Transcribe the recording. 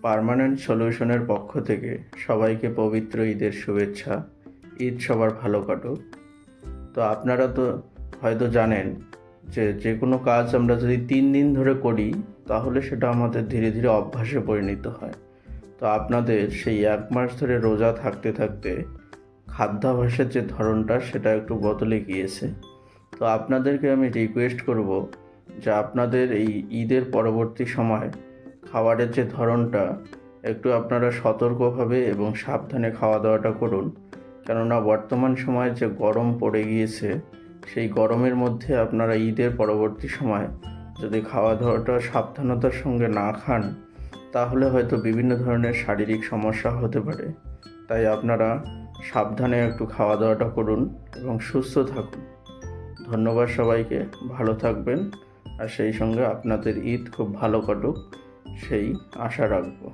Permanent সলিউশনের পক্ষ থেকে সবাইকে পবিত্র ঈদের শুভেচ্ছা। ঈদ সবার ভালো কাটুক। তো আপনারা তো হয়তো জানেন যে যে কোনো কাজ আমরা যদি 3 দিন ধরে করি তাহলে সেটা আমাদের ধীরে ধীরে অভ্যাসে পরিণত হয়। তো আপনাদের সেই 1 মাস ধরে রোজা থাকতে থাকতে খাদ্যাভ্যাসের যে ধরনটা সেটা একটু বদলে গিয়েছে। তো আপনাদেরকে আমি রিকোয়েস্ট করব যে আপনাদের এই ঈদের পরবর্তী সময় খাবারের যে ধরনটা একটু আপনারা সতর্কভাবে এবং সাবধানে খাওয়া দাওয়াটা করুন। কেননা বর্তমান সময়ে যে গরম পড়ে গিয়েছে, সেই গরমের মধ্যে আপনারা ঈদের পরবর্তী সময় যদি খাওয়া দাওয়াটা সাবধানতার সঙ্গে না খান তাহলে হয়তো বিভিন্ন ধরনের শারীরিক সমস্যা হতে পারে। তাই আপনারা সাবধানে একটু খাওয়া দাওয়াটা করুন এবং সুস্থ থাকুন। ধন্যবাদ সবাইকে, ভালো থাকবেন। আর সেই সঙ্গে আপনাদের ঈদ খুব ভালো কাটুক সেই আশা রাখবো।